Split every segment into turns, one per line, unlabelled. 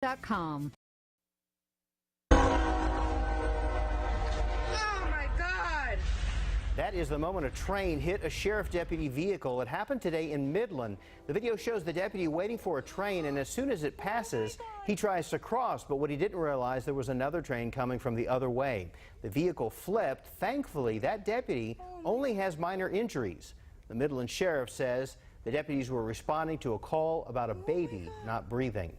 KVUE.com.
That is the moment a train hit a sheriff deputy vehicle. It happened today in Midland. The video shows the deputy waiting for a train, and as soon as it passes, he tries to cross. But what he didn't realize, there was another train coming from the other way. The vehicle flipped. Thankfully, that deputy only has minor injuries. The Midland sheriff says the deputies were responding to a call about a baby not breathing.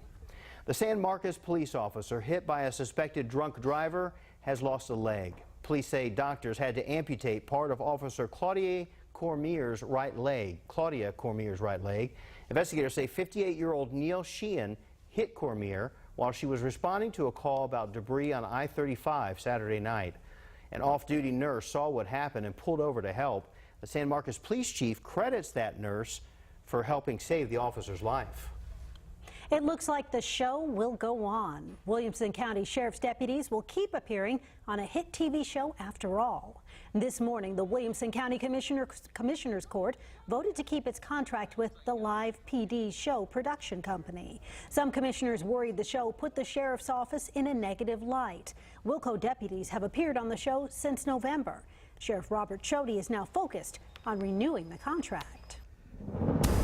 The San Marcos police officer hit by a suspected drunk driver has lost a leg. Police say doctors had to amputate part of Officer Claudia Cormier's right leg. Investigators say 58-year-old Neil Sheehan hit Cormier while she was responding to a call about debris on I-35 Saturday night. An off-duty nurse saw what happened and pulled over to help. The San Marcos police chief credits that nurse for helping save the officer's life.
It looks like the show will go on. Williamson County Sheriff's deputies will keep appearing on a hit TV show after all. This morning, the Williamson County Commissioner's Court voted to keep its contract with the Live PD show production company. Some commissioners worried the show put the sheriff's office in a negative light. Wilco deputies have appeared on the show since November. Sheriff Robert Chody is now focused on renewing the contract.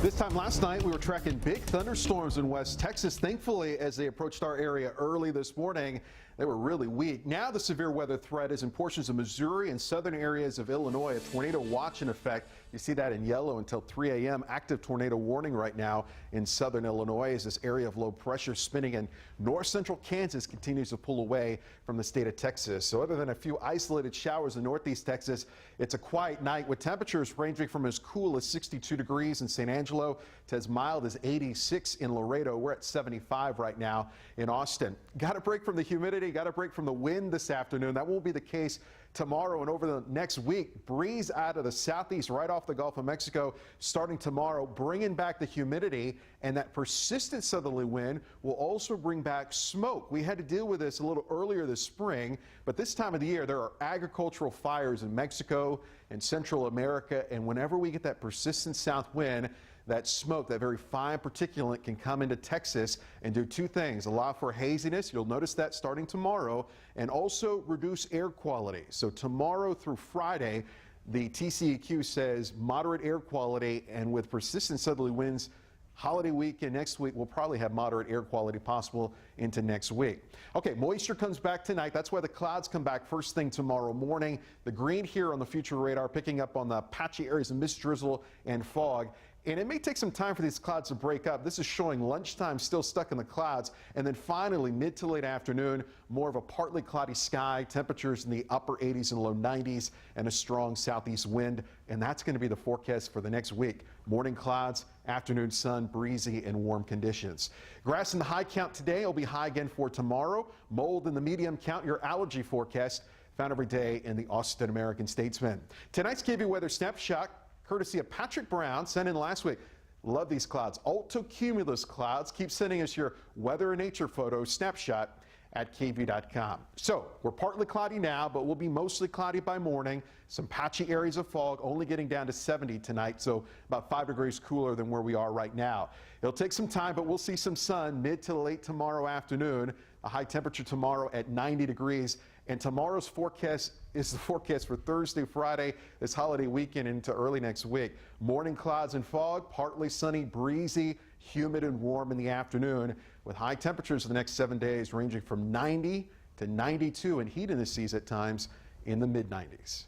This time last night, we were tracking big thunderstorms in West Texas. Thankfully, as they approached our area early this morning, they were really weak. Now the severe weather threat is in portions of Missouri and southern areas of Illinois. A tornado watch in effect. You see that in yellow until 3 a.m. Active tornado warning right now in southern Illinois as this area of low pressure spinning in north central Kansas continues to pull away from the state of Texas. So other than a few isolated showers in northeast Texas, it's a quiet night with temperatures ranging from as cool as 62 degrees in St. Angelo to as mild as 86 in Laredo. We're at 75 right now in Austin. Got a break from the humidity, got a break from the wind this afternoon. That won't be the case tomorrow and over the next week. Breeze out of the southeast right off the Gulf of Mexico starting tomorrow, bringing back the humidity, and that persistent southerly wind will also bring back smoke. We had to deal with this a little earlier this spring, but this time of the year there are agricultural fires in Mexico and Central America, and whenever we get that persistent south wind, that smoke, that very fine particulate, can come into Texas and do two things: allow for haziness, you'll notice that starting tomorrow, and also reduce air quality. So tomorrow through Friday, the TCEQ says moderate air quality, and with persistent southerly winds, holiday weekend next week, we'll probably have moderate air quality possible into next week. Okay, moisture comes back tonight. That's why the clouds come back first thing tomorrow morning. The green here on the future radar picking up on the patchy areas of mist, drizzle, and fog. And it may take some time for these clouds to break up. This is showing lunchtime still stuck in the clouds. And then finally, mid to late afternoon, more of a partly cloudy sky, temperatures in the upper 80s and low 90s, and a strong southeast wind. And that's going to be the forecast for the next week. Morning clouds, afternoon sun, breezy, and warm conditions. Grass in the high count today will be high again for tomorrow. Mold in the medium count. Your allergy forecast found every day in the Austin American Statesman. Tonight's KVUE weather snapshot, courtesy of Patrick Brown, sent in last week. Love these clouds. Altocumulus clouds. Keep sending us your weather and nature photos snapshot at KVUE.com. So we're partly cloudy now, but we'll be mostly cloudy by morning. Some patchy areas of fog, only getting down to 70 tonight, so about 5 degrees cooler than where we are right now. It'll take some time, but we'll see some sun mid to late tomorrow afternoon. A high temperature tomorrow at 90 degrees. And tomorrow's forecast is the forecast for Thursday, Friday, this holiday weekend into early next week. Morning clouds and fog, partly sunny, breezy, humid and warm in the afternoon, with high temperatures for the next 7 days ranging from 90 to 92, and heat in the seas at times in the mid-90s.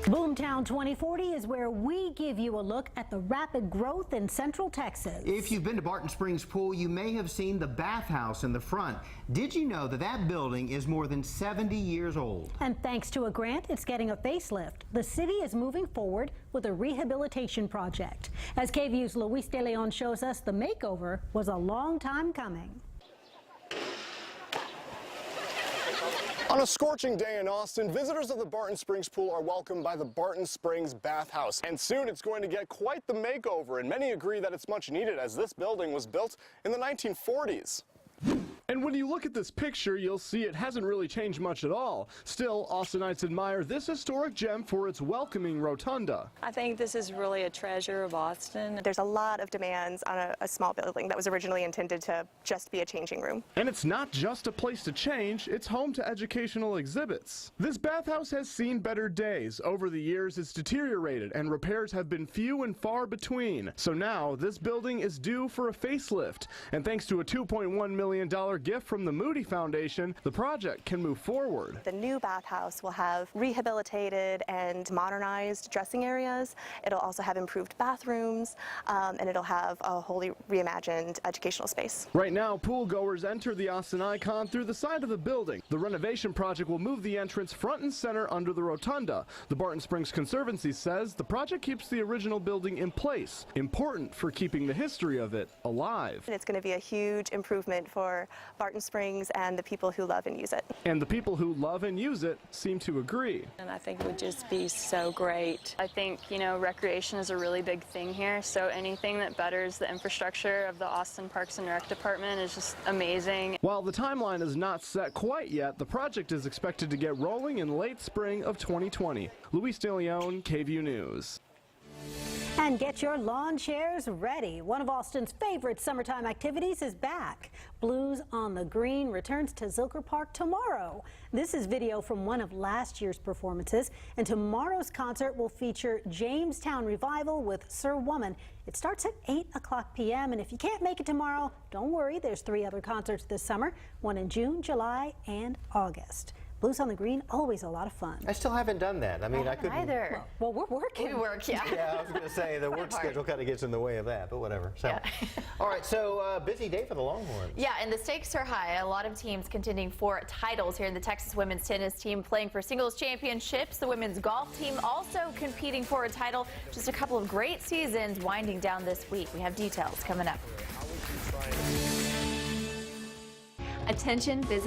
Boomtown 2040 is where we give you a look at the rapid growth in Central Texas.
If you've been to Barton Springs Pool, you may have seen the bathhouse in the front. Did you know that that building is more than 70 years old?
And thanks to a grant, it's getting a facelift. The city is moving forward with a rehabilitation project. As KVUE's Luis De Leon shows us, the makeover was a long time coming.
On a scorching day in Austin, visitors of the Barton Springs Pool are welcomed by the Barton Springs Bathhouse. And soon it's going to get quite the makeover, and many agree that it's much needed as this building was built in the 1940s. And when you look at this picture, you'll see it hasn't really changed much at all. Still, Austinites admire this historic gem for its welcoming rotunda.
I think this is really a treasure of Austin.
There's a lot of demands on a small building that was originally intended to just be a changing room.
And it's not just a place to change, it's home to educational exhibits. This bathhouse has seen better days. Over the years, it's deteriorated and repairs have been few and far between. So now, this building is due for a facelift. And thanks to a $2.1 million gift from the Moody Foundation, the project can move forward.
The new bathhouse will have rehabilitated and modernized dressing areas. It'll also have improved bathrooms, and it'll have a wholly reimagined educational space.
Right now, pool goers enter the Austin Icon through the side of the building. The renovation project will move the entrance front and center under the rotunda. The Barton Springs Conservancy says the project keeps the original building in place, important for keeping the history of it alive.
And it's going to be a huge improvement for Barton Springs and the people who love and use it.
And the people who love and use it seem to agree.
And I think it would just be so great.
I think, recreation is a really big thing here, so anything that betters the infrastructure of the Austin Parks and Rec Department is just amazing.
While the timeline is not set quite yet, the project is expected to get rolling in late spring of 2020. Luis De Leon, KVUE News.
And get your lawn chairs ready. One of Austin's favorite summertime activities is back. Blues on the Green returns to Zilker Park tomorrow. This is video from one of last year's performances, and tomorrow's concert will feature Jamestown Revival with Sir Woman. It starts at 8:00 p.m. and if you can't make it tomorrow, don't worry, there's 3 other concerts this summer, one in June, July, and August. Blues on the Green, always a lot of fun.
I still haven't done that. I mean, I couldn't
either.
Well, we're working.
We work, yeah.
Yeah, I was going to say the work schedule kind of gets in the way of that, but whatever. So,
Yeah.
all right, so busy day for the Longhorns.
Yeah, and the stakes are high. A lot of teams contending for titles here in the Texas women's tennis team playing for singles championships. The women's golf team also competing for a title. Just a couple of great seasons winding down this week. We have details coming up.
Attention business